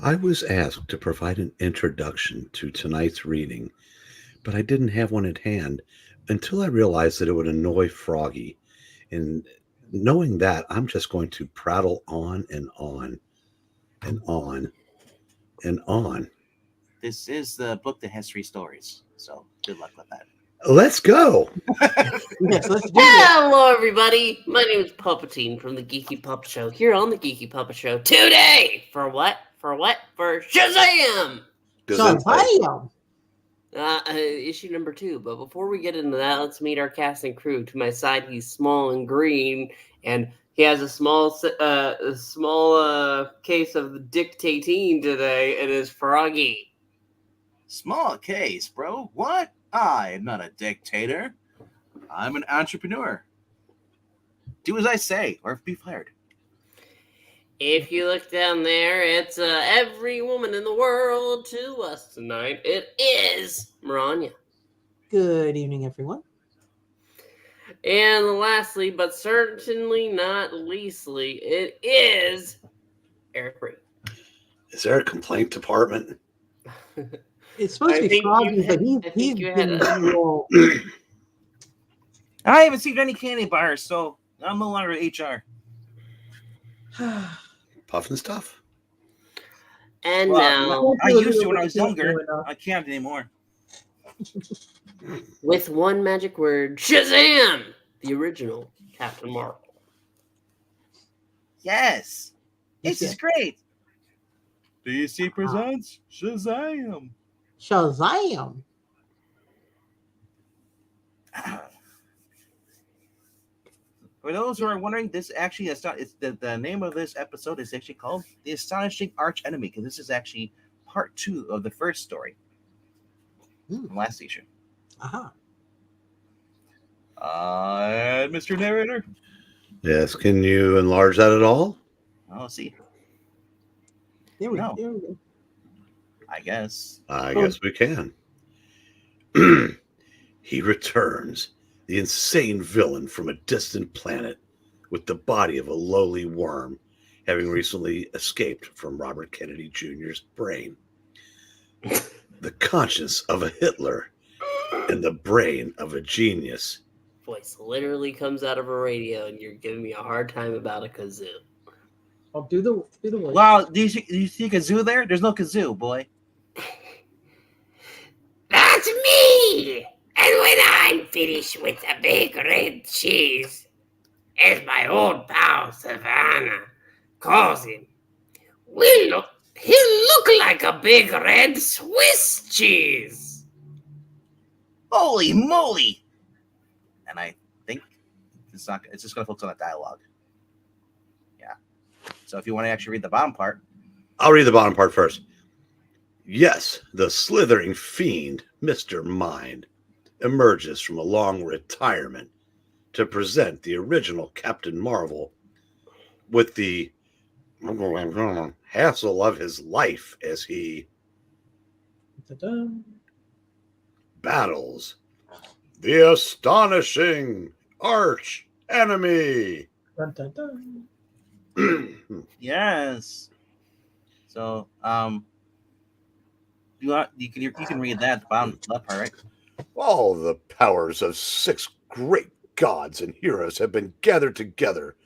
I was asked to provide an introduction to tonight's reading, but I didn't have one at hand until I realized that it would annoy Froggy. And knowing that, I'm just going to prattle on and on and on and on. This is the book that has three stories, so good luck with that. Let's go. Yes, let's do this. Hello, everybody. My name is Puppetine from the Geeky Puppet Show. Here on the Geeky Puppet Show today, for what? For Shazam! Shazam! Issue number 2. But before we get into that, let's meet our cast and crew. To my side, he's small and green, and he has a small case of the dictating today. It is Froggy. Small case, bro. What? I am not a dictator. I'm an entrepreneur. Do as I say, or be fired. If you look down there, it's every woman in the world to us tonight. It is Maranya. Good evening, everyone. And lastly, but certainly not leastly, it is Eric Bree. Is there a complaint department? It's supposed to be Froggy, but he's been role. I haven't received any candy bars, so I'm no longer HR. Puffin stuff. And now, I used to when I was younger. I can't anymore. With one magic word, Shazam! The original Captain Marvel. Yes. This is great. DC presents Shazam. Shazam! For those who are wondering, this actually is not. It's the name of this episode is actually called "The Astonishing Arch Enemy" because this is actually part 2 of the first story from last issue. Uh-huh. And Mr. Narrator? Yes, can you enlarge that at all? Oh, see. There we No. go. I guess. I guess we can. He returns, the insane villain from a distant planet, with the body of a lowly worm, having recently escaped from Robert Kennedy Jr.'s brain. The conscience of a Hitler and the brain of a genius. Voice literally comes out of a radio, and you're giving me a hard time about a kazoo. I'll do the voice. Wow, do you see kazoo there? There's no kazoo, boy. That's me! And when I'm finished with the big red cheese, as my old pal Savannah calls him, he'll look like a big red Swiss cheese. Holy moly! And I think it's just going to focus on the dialogue. Yeah. So if you want to actually read the bottom part. I'll read the bottom part first. Yes, the slithering fiend, Mr. Mind, emerges from a long retirement to present the original Captain Marvel with the hassle of his life as he battles the astonishing arch enemy. Yes. So, you can read that the bottom left part, right? All the powers of 6 great gods and heroes have been gathered together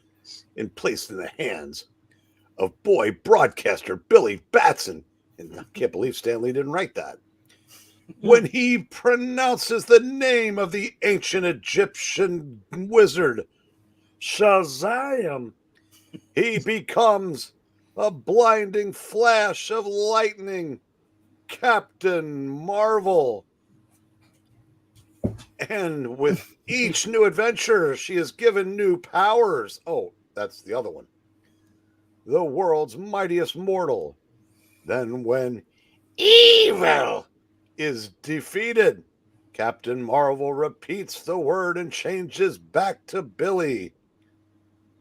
and placed in the hands of boy broadcaster Billy Batson. And I can't believe Stanley didn't write that. When he pronounces the name of the ancient Egyptian wizard, Shazam, he becomes a blinding flash of lightning, Captain Marvel. And with each new adventure, she is given new powers. Oh, that's the other one. The world's mightiest mortal. Then when evil is defeated, Captain Marvel repeats the word and changes back to Billy.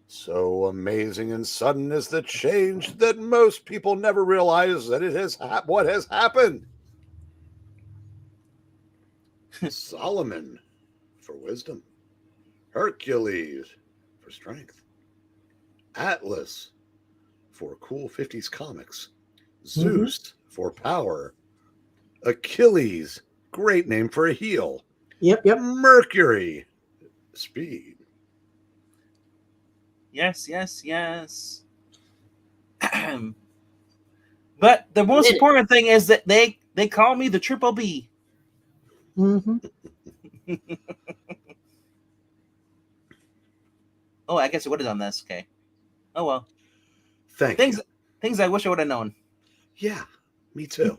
So amazing and sudden is the change that most people never realize that it has what has happened. Solomon for wisdom, Hercules for strength, Atlas for cool 50s comics, Zeus for power. Achilles, great name for a heel. Yep. Mercury, speed. Yes. But the most important thing is that they call me the Triple B. Mm-hmm. Oh, I guess I would have done this. Okay. Oh well. Thank you. Things I wish I would have known. Yeah, me too.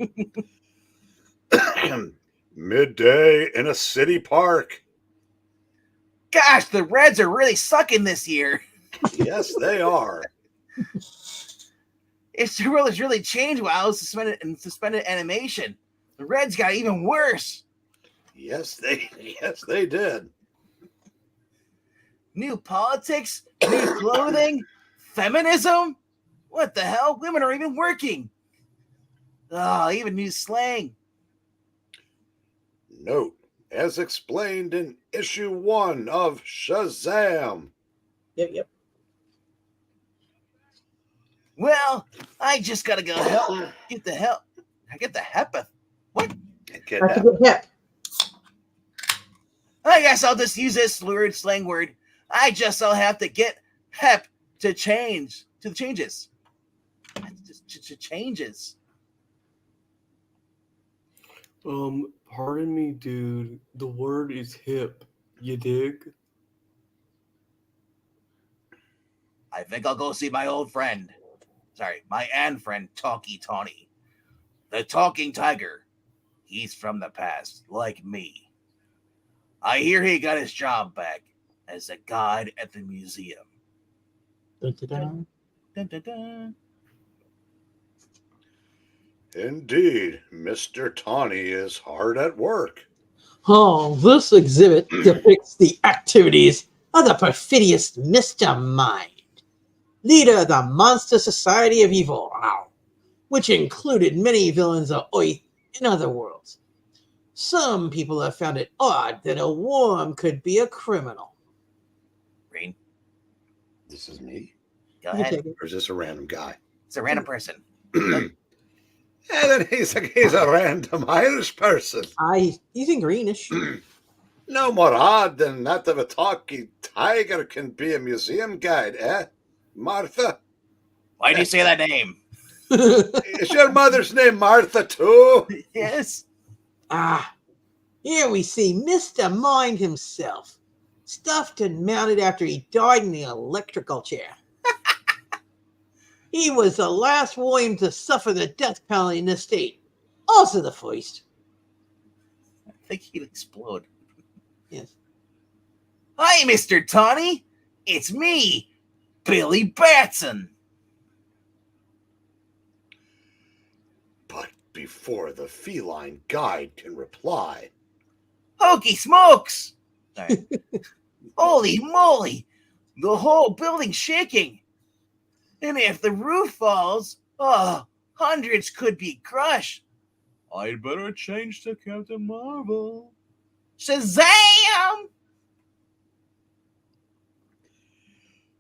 Midday in a city park. Gosh, the Reds are really sucking this year. Yes, they are. It's really changed while I was suspended animation. The Reds got even worse. Yes, they did. New politics, new clothing, feminism. What the hell? Women are even working. Oh, even new slang. Note, as explained in issue 1 of Shazam. Yep. Well, I just gotta go help. Get the help. I get the hepith. What? Hep. I guess I'll just use this lurid slang word. I'll have to get hep to change to the changes. To changes. Pardon me, dude. The word is hip. You dig? I think I'll go see my old friend. Sorry, my and friend, Talkie Tawny. The talking tiger. He's from the past, like me. I hear he got his job back as a guide at the museum. Dun-dun-dun. Dun, dun, dun. Indeed, Mr. Tawny is hard at work. Oh, this exhibit depicts the activities of the perfidious Mr. Mind, leader of the Monster Society of Evil, which included many villains of Earth and other worlds. Some people have found it odd that a worm could be a criminal. Green, This is me? go You can ahead. take it. Or is this a random guy? It's a random person. And then he's a random Irish person. He's in greenish. No more odd than that of a talking tiger can be a museum guide, eh, Martha? Why do you say that name? Is your mother's name Martha too? Yes. Here we see Mr. Mind himself, stuffed and mounted after he died in the electrical chair. He was the last William to suffer the death penalty in this state. Also the first. I think he'd explode. Yes. Hi, Mr. Tawny. It's me, Billy Batson. But before the feline guide can reply, Hokey smokes! Sorry. Holy moly! The whole building's shaking. And if the roof falls, hundreds could be crushed. I'd better change to Captain Marvel. Shazam!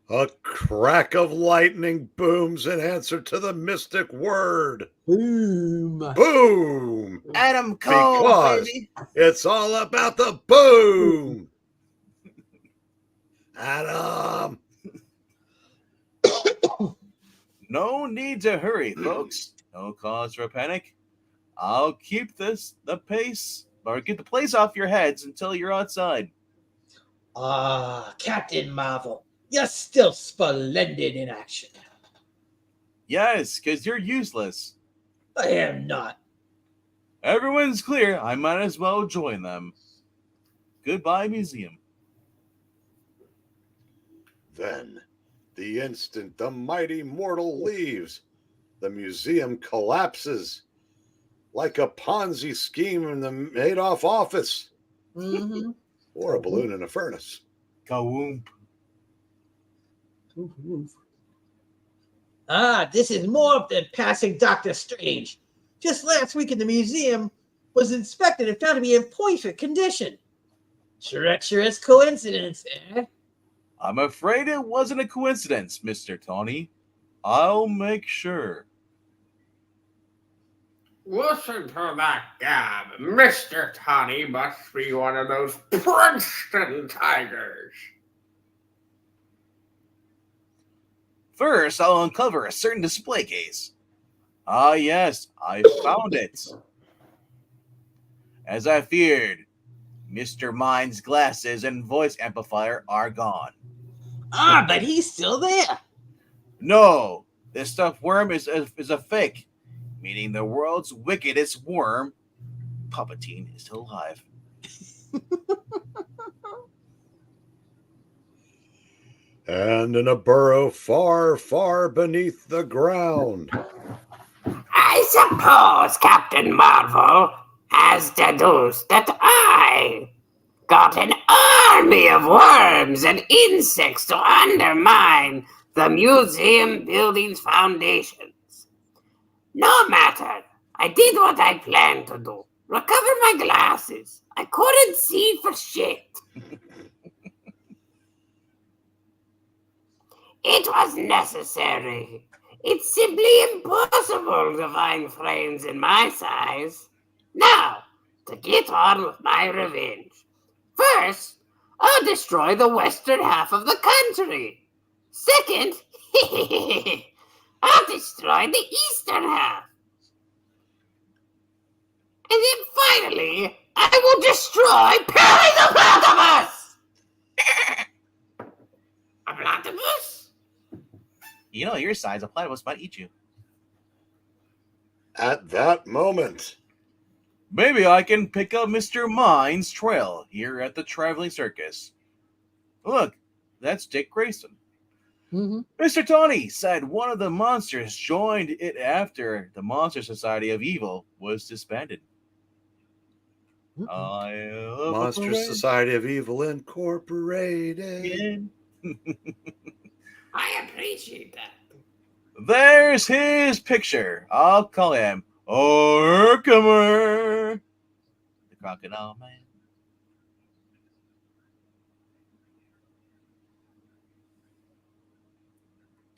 a crack of lightning booms in answer to the mystic word. Boom. Boom! Adam Cole, Because baby. it's all about the boom. Adam. No need to hurry, folks. No cause for panic. I'll keep the pace, or get the place off your heads until you're outside. Captain Marvel, you're still splendid in action. Yes, because you're useless. I am not. Everyone's clear. I might as well join them. Goodbye, museum. Then, the instant the mighty mortal leaves, the museum collapses like a Ponzi scheme in the Madoff office Mm-hmm. or a balloon in a furnace. Kawoomp. This is more than passing Doctor Strange. Just last week in the museum was inspected and found to be in perfect condition. Treacherous coincidence, eh? I'm afraid it wasn't a coincidence, Mr. Tawny. I'll make sure. Listen to that gab. Mr. Tony must be one of those Princeton tigers. First, I'll uncover a certain display case. Ah, yes, I found it. As I feared, Mr. Mind's glasses and voice amplifier are gone. Ah, but he's still there. No, this stuffed worm is a fake, meaning the world's wickedest worm, Palpatine, is still alive. And in a burrow far, far beneath the ground. I suppose Captain Marvel has deduced that I got an army of worms and insects to undermine the museum building's foundations. No matter, I did what I planned to do. Recover my glasses. I couldn't see for shit. It was necessary. It's simply impossible to find frames in my size. Now, to get on with my revenge. First, I'll destroy the western half of the country. Second, I'll destroy the eastern half. And then finally, I will destroy Perry the Platypus! A platypus? You know, your size, a platypus might eat you. At that moment, Maybe I can pick up Mr. Mind's trail here at the traveling circus. Look, that's Dick Grayson. Mm-hmm. Mr. Tony said one of the monsters joined it after the Monster Society of Evil was disbanded. I love Monster the Society of Evil Incorporated. I appreciate that. There's his picture. I'll call him Orkamer, the Crocodile Man.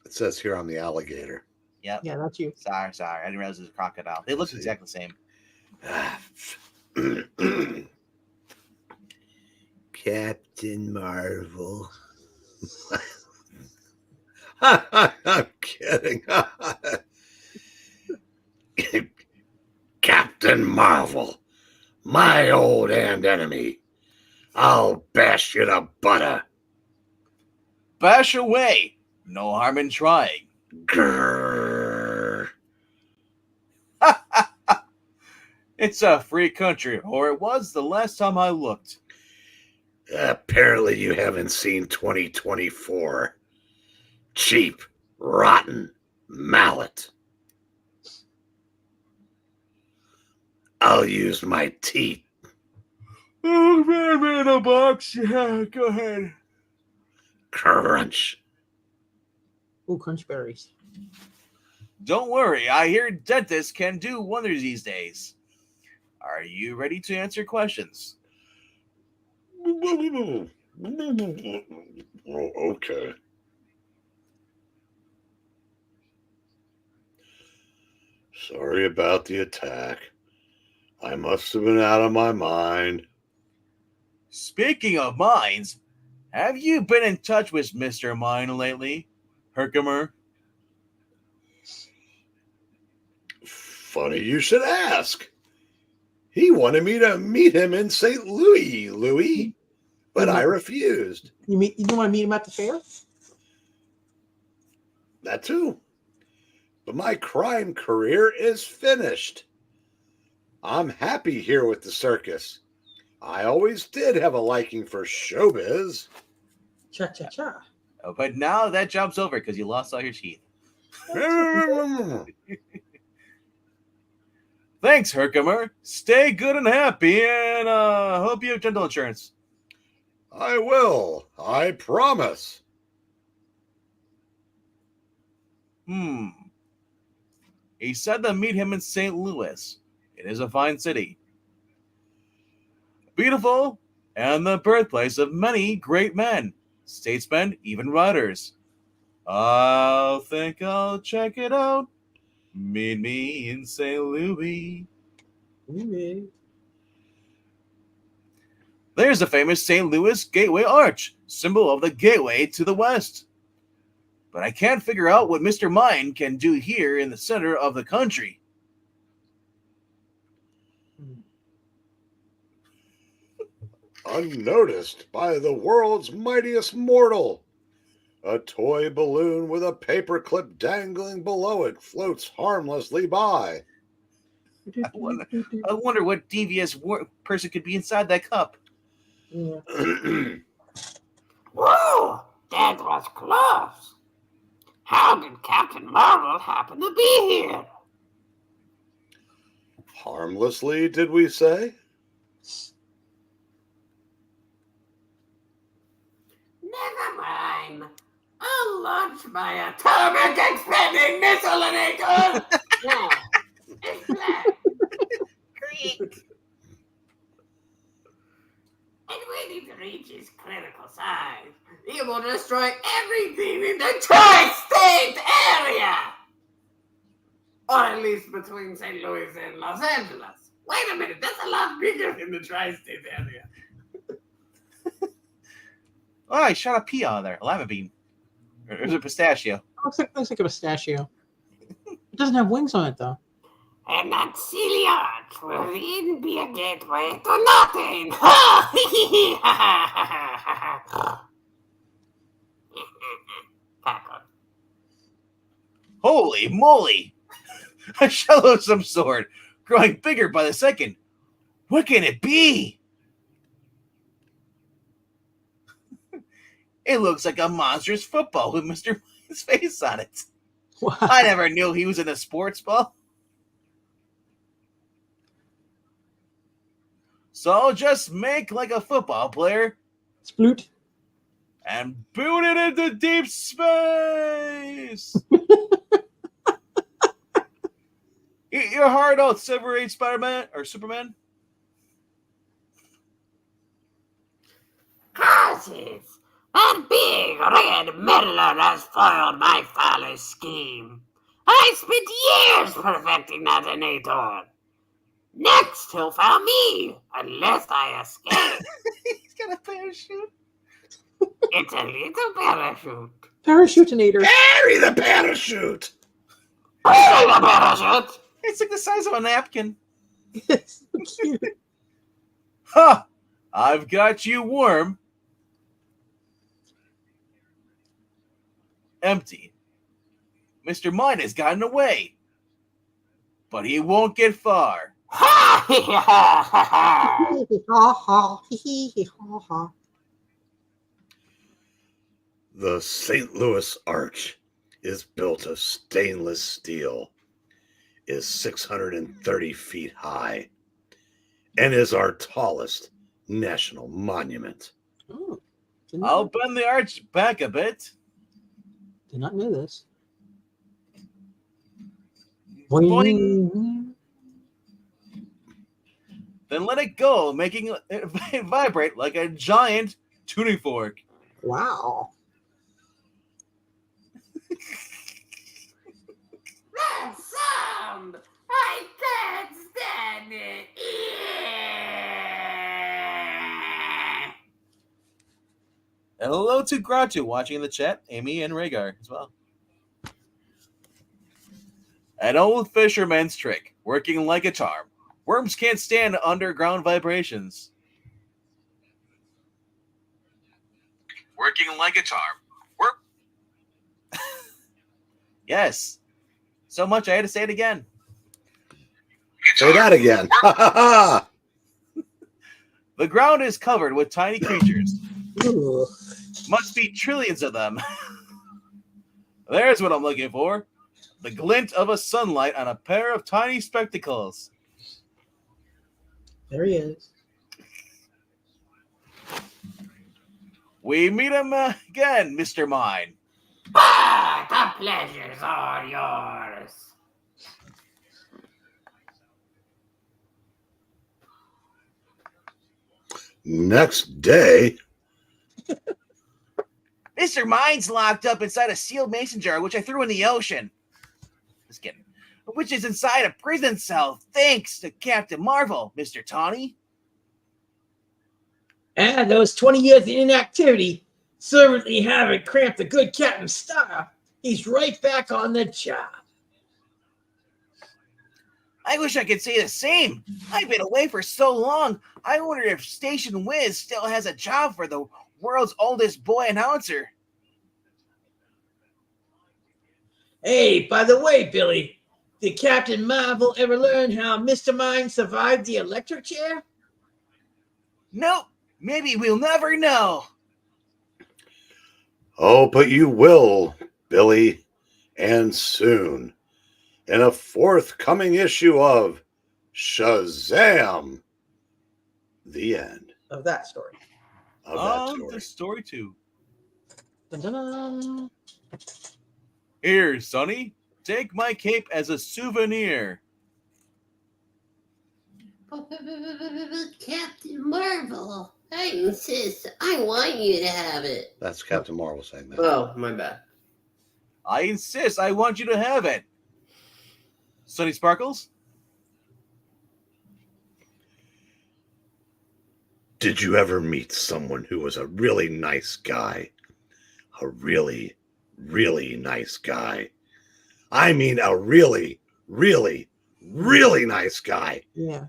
It says here on the alligator. Yep. Yeah, that's you. Sorry. I didn't realize it was a crocodile. They look See. exactly the same. Captain Marvel. I'm kidding. Captain Marvel, my old hand enemy. I'll bash you to butter. Bash away. No harm in trying. Grrr. It's a free country, or it was the last time I looked. Apparently you haven't seen 2024. Cheap, rotten mallet. I'll use my teeth. Oh, man, in a box. Yeah, go ahead. Crunch. Ooh, crunch berries. Don't worry, I hear dentists can do wonders these days. Are you ready to answer questions? Oh, okay. Sorry about the attack. I must have been out of my mind. Speaking of minds, have you been in touch with Mr. Mind lately, Herkimer? Funny you should ask. He wanted me to meet him in St. Louis, but I refused. You don't want to meet him at the fair? That too. But my crime career is finished. I'm happy here with the circus. I always did have a liking for showbiz. Cha-cha-cha. Oh, but now that job's over because you lost all your teeth. Thanks, Herkimer. Stay good and happy, and hope you have dental insurance. I will. I promise. He said to meet him in St. Louis. It is a fine city. Beautiful, and the birthplace of many great men, statesmen, even writers. I'll think I'll check it out. Meet me in St. Louis. There's the famous St. Louis Gateway Arch, symbol of the gateway to the west. But I can't figure out what Mr. Mine can do here in the center of the country. Unnoticed by the world's mightiest mortal. A toy balloon with a paperclip dangling below it floats harmlessly by. I wonder what devious person could be inside that cup. Yeah. Whoa, that was close. How did Captain Marvel happen to be here? Harmlessly, did we say? Never mind. I'll launch my atomic expanding missilinator. Now, it's planned. And when it reaches critical size, it will destroy everything in the tri-state area! Or at least between St. Louis and Los Angeles. Wait a minute, that's a lot bigger than the tri-state area. Oh, I shot a pea on there. A lima bean. Or is it pistachio? Looks like a pistachio. It doesn't have wings on it, though. And that silly arch will then be a gateway to nothing. Holy moly! A shell of some sort, growing bigger by the second. What can it be? It looks like a monstrous football with Mr. Mine's face on it. Wow. I never knew he was in a sports ball. So just make like a football player Sploot. and boot it into deep space. Eat your heart out, Silver Age Spider-Man or Superman. Curses! That big red meddler has foiled my foolish scheme. I spent years perfecting that detonator. Next, he'll found me, unless I escape. He's got a parachute. It's a little parachute. Parachutinator. Bury the parachute! Bury the parachute! It's like the size of a napkin. It's so cute. Ha! I've got you, worm. Empty. Mr. Mine has gotten away. But he won't get far. Ha ha ha! The St. Louis Arch is built of stainless steel, is 630 feet high, and is our tallest national monument. Oh, I'll bend the arch back a bit. did not know this. Boing. Then let it go, making it vibrate like a giant tuning fork. Wow. That sound! I can't stand it! Yeah. And hello to Gratu watching in the chat, Amy and Rhaegar as well. An old fisherman's trick, working like a charm. Worms can't stand underground vibrations. Working like a charm. Yes. So much I had to say it again. Say that again. Ha ha ha! The ground is covered with tiny creatures. Ooh. Must be trillions of them. There's what I'm looking for. The glint of a sunlight on a pair of tiny spectacles. There he is. We meet him again, Mr. Mine. Ah, the pleasure's all yours. Next day, Mr. Mine's locked up inside a sealed mason jar, which I threw in the ocean. Just kidding. which is inside a prison cell thanks to Captain Marvel, Mr. Tawny. And those 20 years of inactivity certainly haven't cramped the good captain's style. He's right back on the job. I wish I could say the same. I've been away for so long. I wonder if Station Wiz still has a job for the world's oldest boy announcer. Hey, by the way, Billy, did Captain Marvel ever learn how Mr. Mind survived the electric chair? Nope. Maybe we'll never know. Oh, but you will, Billy, and soon. In a forthcoming issue of Shazam. The end Of that story. of that On story. to story 2. Dun-dun-dun. Here, Sonny, take my cape as a souvenir. Captain Marvel, I insist. I want you to have it. That's Captain Marvel saying that. Oh, my bad. I insist. I want you to have it. Sonny Sparkles? Did you ever meet someone who was a really nice guy? A really, really nice guy. I mean, a really, really, really nice guy. Yeah.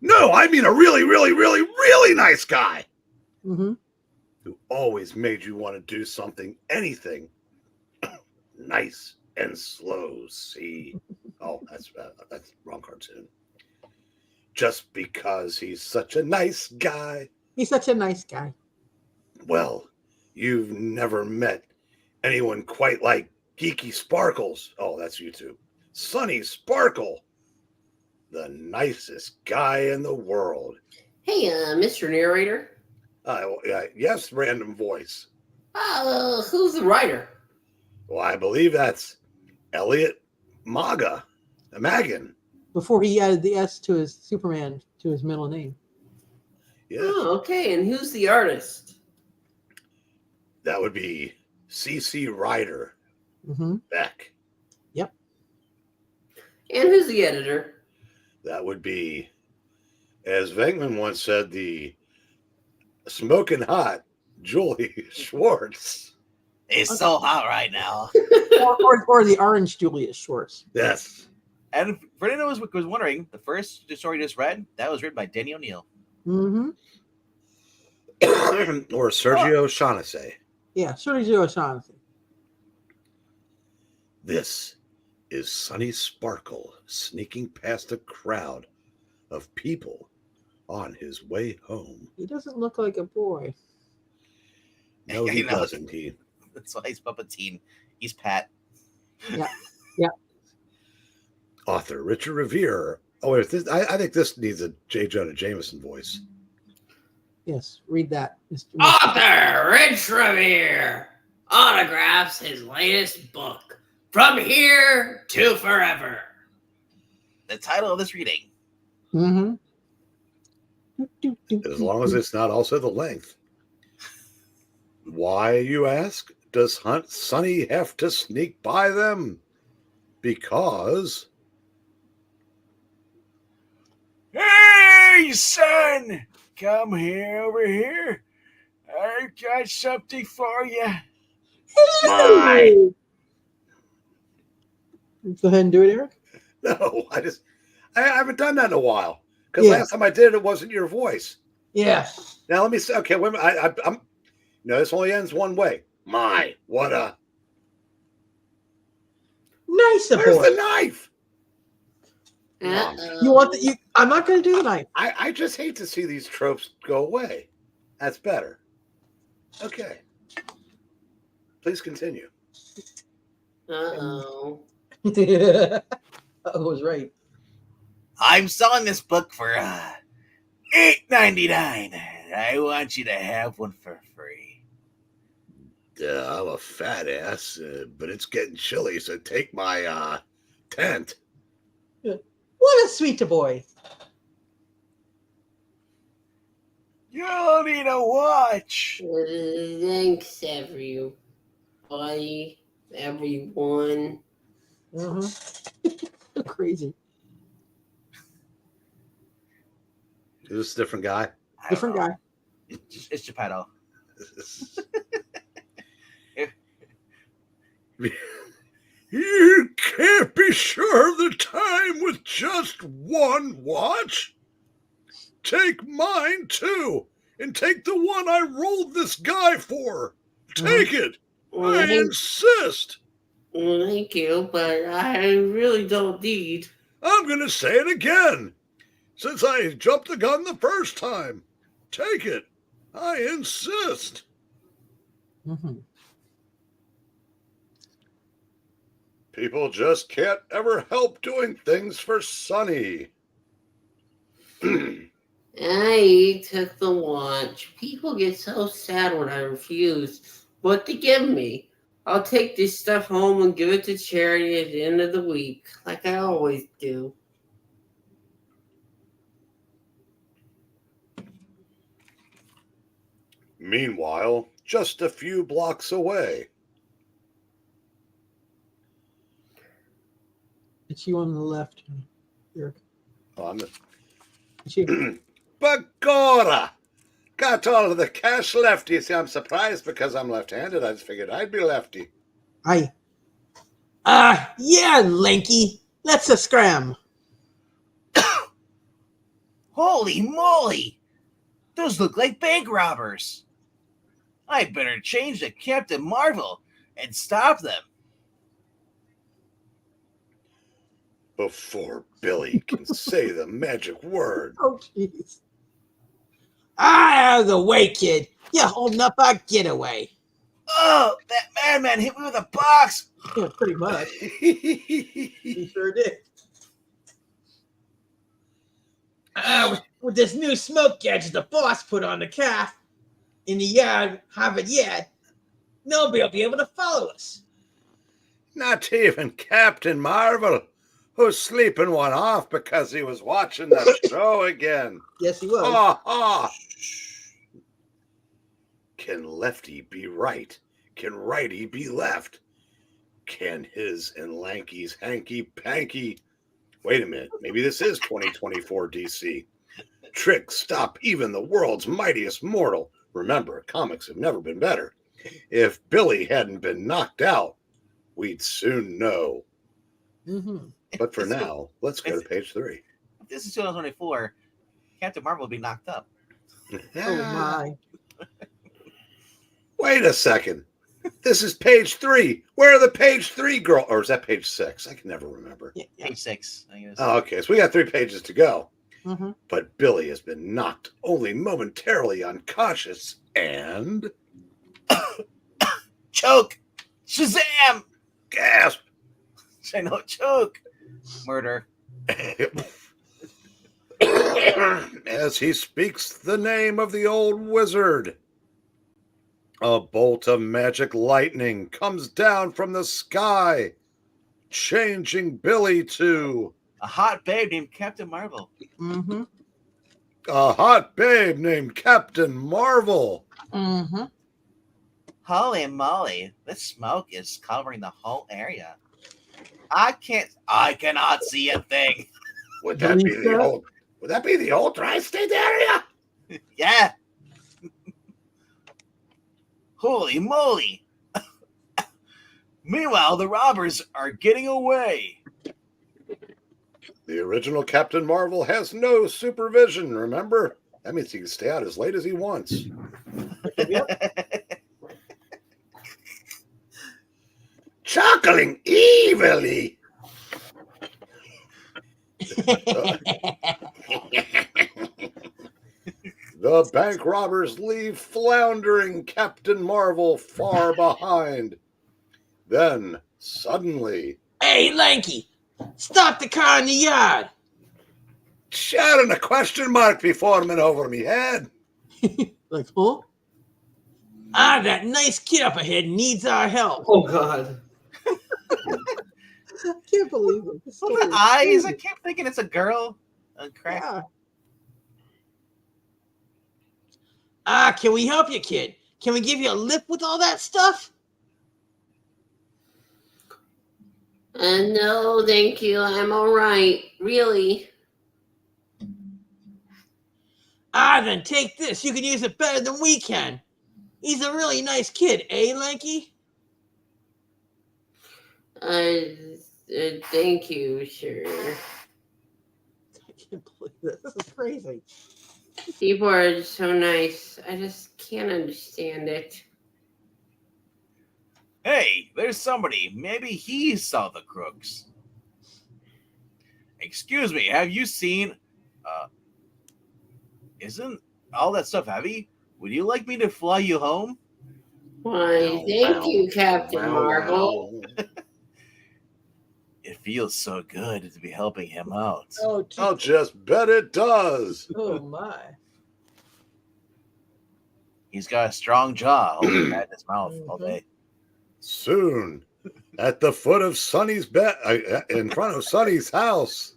No, I mean a really, really, really, really nice guy Mm-hmm. who always made you want to do something, anything nice and slow. See? Oh, that's wrong cartoon. Just because he's such a nice guy. He's such a nice guy. Well, you've never met anyone quite like Geeky Sparkles. Oh, that's you two. Sonny Sparkle. The nicest guy in the world. Hey, Mr. Narrator. Yes, random voice. Who's the writer? Well, I believe that's Elliot Magan. Before he added the S to his Superman to his middle name. Yes, Oh, okay. And who's the artist? that would be C.C. Ryder Mm-hmm. Beck. And who's the editor? That would be, as Venkman once said, the smoking hot Julie Schwartz. It's so hot right now. or the orange Julius Schwartz. Yes. And for anyone who was wondering, the first story you just read, that was written by Denny O'Neil. Mm-hmm. Or Sergio Shaughnessy. Yeah, Sergio O'Shaughnessy. This is Sonny Sparkle sneaking past a crowd of people on his way home. He doesn't look like a boy. No, he doesn't. That's why he's Puppeteen. He's Pat. Author Richard Revere. Oh, wait, I think this needs a J. Jonah Jameson voice. Yes, read that. Mr. Author Rich Revere autographs his latest book, From Here to Forever. The title of this reading. Mm-hmm. As long as it's not also the length. Why, you ask, does Sonny have to sneak by them? Because... Hey, son! Come here, over here. I've got something for you. Hey! Go ahead and do it, Eric. No, I haven't done that in a while. Because last time I did it wasn't your voice. Yeah. Now let me say, okay, wait a minute. I'm this only ends one way. What a Nice where's boy. the knife? You want the I'm not gonna do the knife. I just hate to see these tropes go away. That's better. Okay. Please continue. Uh-oh. I was right. I'm selling this book for $8.99. I want you to have one for free. I'm a fat ass, but it's getting chilly, so take my tent. What a sweet boy. You'll need a watch. Thanks, everybody, everyone. Mm-hmm. crazy. Is this a different guy? I don't Different know. guy. It's Geppetto. You can't be sure of the time with just one watch? Take mine too, and take the one I rolled this guy for. Take it. I insist. Thank you, but I really don't need. I'm going to say it again, since I jumped the gun the first time. Take it. I insist. Mm-hmm. People just can't ever help doing things for Sonny. I took the watch. People get so sad when I refuse what to give me. I'll take this stuff home and give it to charity at the end of the week, like I always do. Meanwhile, just a few blocks away. It's you on the left, Eric. On the It's you. Bagora! Got all of the cash left. You see, I'm surprised because I'm left-handed. I just figured I'd be lefty. Aye. Yeah, Lanky. Let's a scram. Holy moly! Those look like bank robbers. I better change to Captain Marvel and stop them. Before Billy can say the magic word. Oh, jeez. Out of the way, kid. You're holding up our getaway. Oh, that madman hit me with a box. Yeah, pretty much. He sure did. With this new smoke gadget the boss put on the calf in the yard, Harvard yard, nobody will be able to follow us. Not even Captain Marvel, who's sleeping one off because he was watching that show again. Yes, he was. Ha ha! Can Lefty be right? Can Righty be left? Can his and Lanky's hanky-panky... Wait a minute, maybe this is 2024 DC. Trick stop even the world's mightiest mortal. Remember, comics have never been better. If Billy hadn't been knocked out, we'd soon know. Mm-hmm. But for now, let's go to page 3. If this is 2024, Captain Marvel will be knocked up. Oh, my. Wait a second. This is page 3. Where are the page 3 girl? Or is that page 6? I can never remember. Yeah. Page 6, I guess. Oh, okay. So we got 3 pages to go. Mm-hmm. But Billy has been knocked only momentarily unconscious and... Choke! Shazam! gasp! I know, choke! Murder. As he speaks the name of the old wizard. A bolt of magic lightning comes down from the sky, changing Billy to A hot babe named Captain Marvel. Mm-hmm. a hot babe named Captain Marvel. Mm-hmm. Holy moly, this smoke is covering the whole area. I cannot see a thing. Would that be the old? Would that be the old tri-state area? Yeah. Holy moly. Meanwhile, the robbers are getting away. The original Captain Marvel has no supervision. Remember, that means he can stay out as late as he wants. Chuckling evilly. The bank robbers leave floundering Captain Marvel far behind. Then, suddenly, Hey, Lanky, stop the car in the yard. shouting a question mark be forming over me head. Like, huh? That nice kid up ahead needs our help. Oh God. I can't believe it. This Look story at is the eyes. crazy. I kept thinking it's a girl. Crack. Yeah. Can we help you, kid? Can we give you a lift with all that stuff? No, thank you. I'm all right. Really. Then take this. You can use it better than we can. He's a really nice kid, eh, Lanky? Thank you, sure. I can't believe this. This is crazy. People are so nice. I just can't understand it. Hey, there's somebody. Maybe he saw the crooks. Excuse me, have you seen... Isn't all that stuff heavy? Would you like me to fly you home? Why, thank you, Captain Marvel. It feels so good to be helping him out. I'll just bet it does. Oh my. He's got a strong jaw holding that in his mouth all day. Soon, at the foot of Sonny's bed, in front of Sonny's house.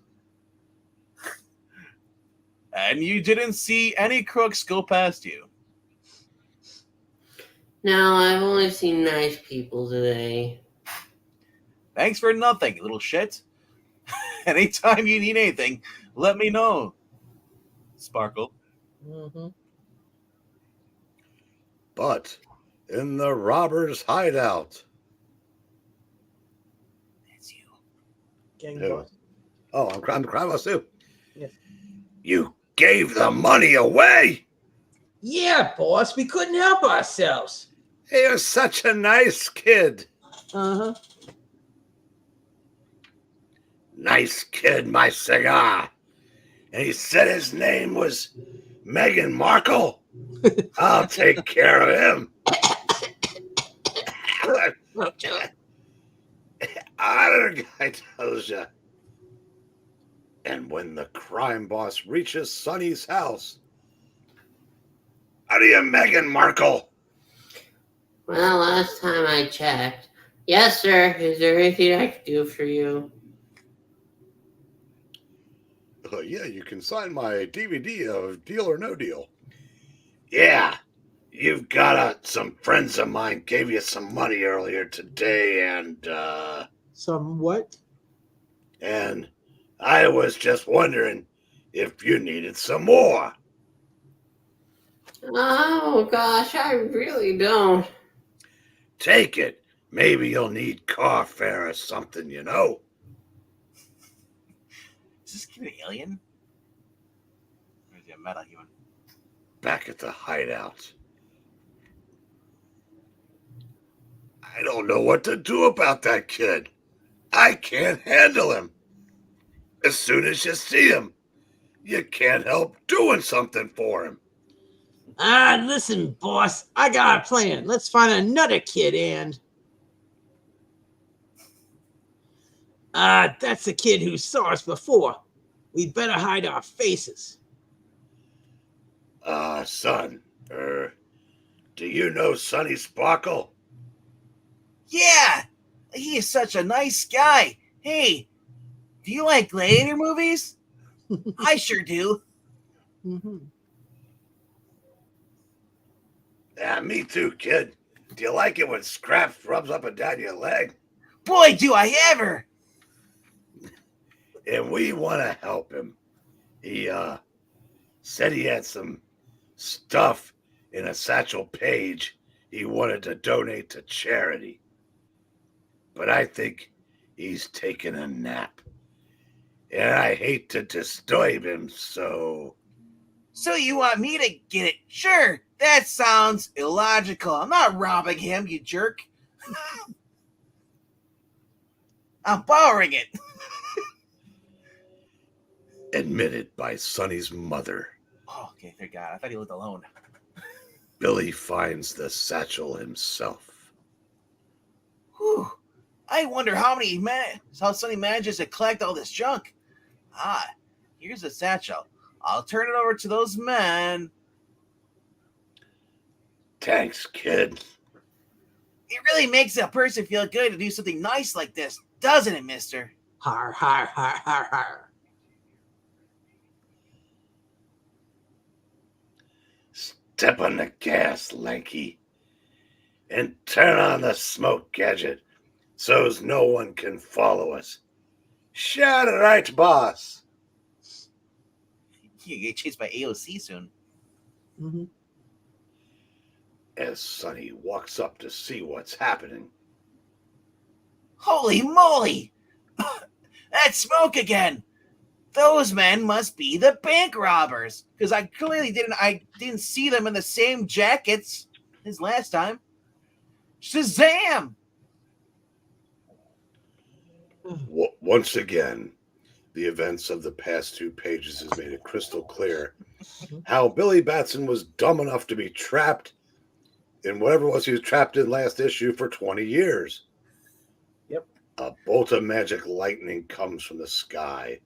And you didn't see any crooks go past you. No, I've only seen nice people today. Thanks for nothing, you little shit. Anytime you need anything, let me know. Sparkle. Mm-hmm. But in the robber's hideout. It's you. Gang Who? boss. Oh, I'm crying too. Yes. You gave the money away. Yeah, boss. We couldn't help ourselves. You're such a nice kid. Uh-huh. Nice kid, my cigar. And he said his name was Meghan Markle. I'll take care of him. Adler guy tells you. And when the crime boss reaches Sonny's house, how do you, Meghan Markle? Well, last time I checked. Yes, sir. Is there anything I can do for you? Yeah, you can sign my DVD of Deal or No Deal. Yeah, you've got some friends of mine gave you some money earlier today, and Some what? and I was just wondering if you needed some more. Oh, gosh, I really don't. Take it. Maybe you'll need car fare or something, you know? Is this kid an alien? Or is he a meta-human? Back at the hideout. I don't know what to do about that kid. I can't handle him. As soon as you see him, you can't help doing something for him. Listen, boss. I got a plan. Let's find another kid and... that's the kid who saw us before. We better hide our faces. Son, do you know Sonny Sparkle? Yeah! He is such a nice guy. Hey, do you like gladiator movies? I sure do. Mm-hmm. Yeah, me too, kid. Do you like it when Scraps rubs up and down your leg? Boy, do I ever! And we want to help him. He said he had some stuff in a satchel page he wanted to donate to charity. But I think he's taking a nap. And I hate to disturb him, so... So you want me to get it? Sure, that sounds illogical. I'm not robbing him, you jerk. I'm borrowing it. Admitted by Sonny's mother. Oh, okay, thank God. I thought he lived alone. Billy finds the satchel himself. Whew. I wonder how Sonny manages to collect all this junk. Here's the satchel. I'll turn it over to those men. Thanks, kid. It really makes a person feel good to do something nice like this, doesn't it, mister? Har, har, har, har, har. Step on the gas, Lanky, and turn on the smoke gadget so's no one can follow us. Shout right, boss. You get chased by AOC soon. Mm-hmm. As Sonny walks up to see what's happening. Holy moly! That smoke again! Those men must be the bank robbers, because I clearly didn't see them in the same jackets as last time. Shazam! Once again, the events of the past 2 pages has made it crystal clear how Billy Batson was dumb enough to be trapped in whatever it was he was trapped in last issue for 20 years. Yep. A bolt of magic lightning comes from the sky,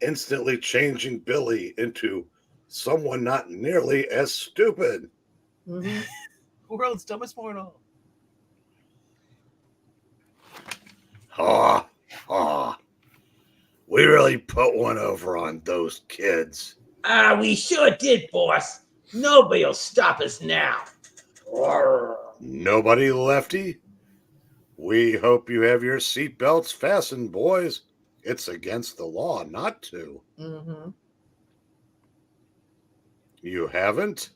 instantly changing Billy into someone not nearly as stupid. Mm-hmm. World's dumbest mortal. Ha, ha. We really put one over on those kids. We sure did, boss. Nobody'll stop us now. Nobody, Lefty? We hope you have your seatbelts fastened, boys. It's against the law not to. Mm-hmm. You haven't?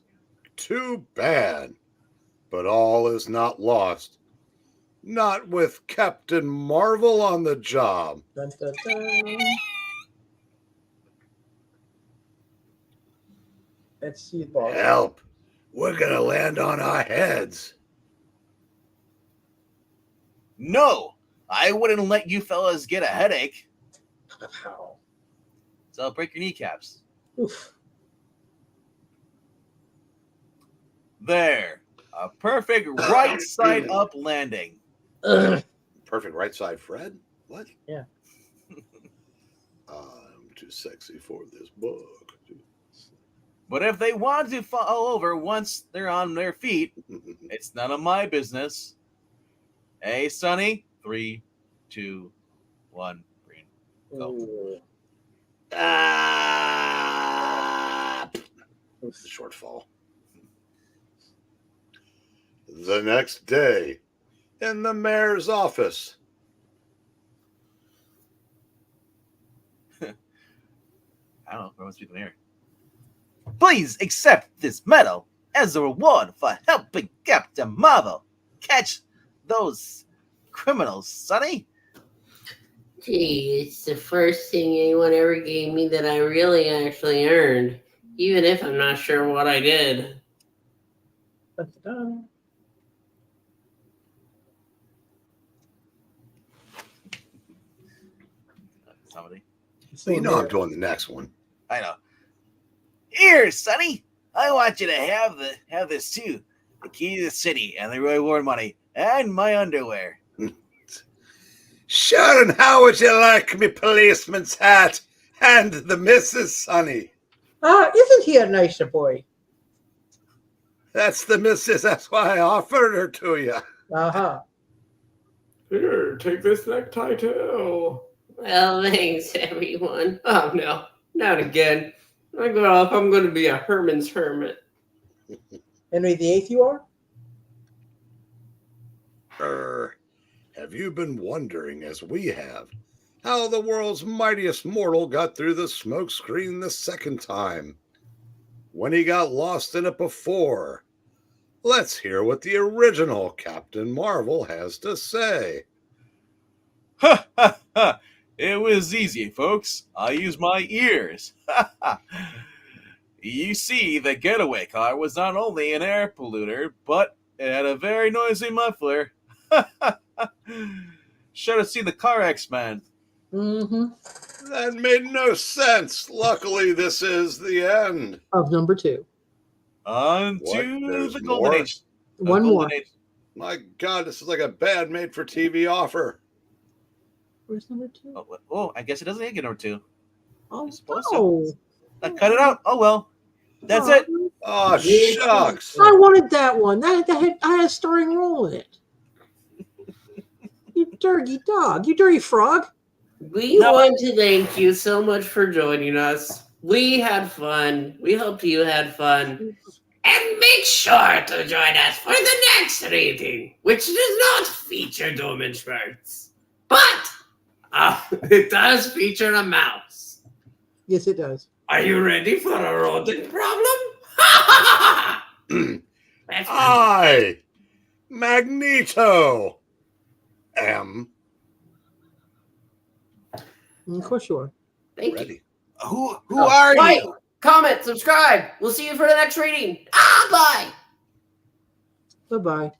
Too bad. But all is not lost. Not with Captain Marvel on the job. Dun, dun, dun. Let's see, boss. Help. We're gonna land on our heads. No, I wouldn't let you fellas get a headache. Ow. So I'll break your kneecaps. Oof. There. A perfect right side up landing. Ugh. Perfect right side, Fred? What? Yeah. I'm too sexy for this book. But if they want to fall over once they're on their feet, it's none of my business. Hey, Sonny. 3, 2, 1, green. Go. Ooh. Short fall. The next day, in the mayor's office. I don't know. Everyone's speaking here. Please accept this medal as a reward for helping Captain Marvel catch those criminals, Sonny. Gee, it's the first thing anyone ever gave me that I really actually earned, even if I'm not sure what I did. Dun, dun, dun. Somebody. So you know I'm doing the next one. I know. Here, Sonny. I want you to have this too. The key to the city and the reward money and my underwear. Sure, and how would you like me policeman's hat and the Mrs. Sonny? Isn't he a nicer boy? That's the Mrs. That's why I offered her to you. Uh-huh. Here, take this necktie too. Well, thanks, everyone. Oh, no, not again. I grow up, I'm going to be a Herman's hermit. Henry VIII you are? Have you been wondering, as we have, how the world's mightiest mortal got through the smoke screen the second time? When he got lost in it before? Let's hear what the original Captain Marvel has to say. Ha ha ha! It was easy, folks. I used my ears. Ha ha! You see, the getaway car was not only an air polluter, but it had a very noisy muffler. Ha ha ha! Should have seen the car X-Men. Mm-hmm. That made no sense. Luckily, this is the end. Of number 2. What? On to There's the Golden more? Age. One Golden more. Age. My God, this is like a bad made-for-TV offer. Where's number 2? Oh, I guess it doesn't get number 2. Oh, it's supposed no. I cut it out. Oh well. That's Oh, it. Oh, shucks. I wanted that one. I had a starring role in it. You dirty dog. You dirty frog. We want to thank you so much for joining us. We had fun. We hope you had fun. And make sure to join us for the next reading, which does not feature Domenschmerz. But it does feature a mouse. Yes, it does. Are you ready for a rodent problem? That's I, Magneto, am Of course you are. Thank you. ready. Who Oh, are like, you? comment, subscribe. We'll see you for the next reading. Bye. Bye-bye.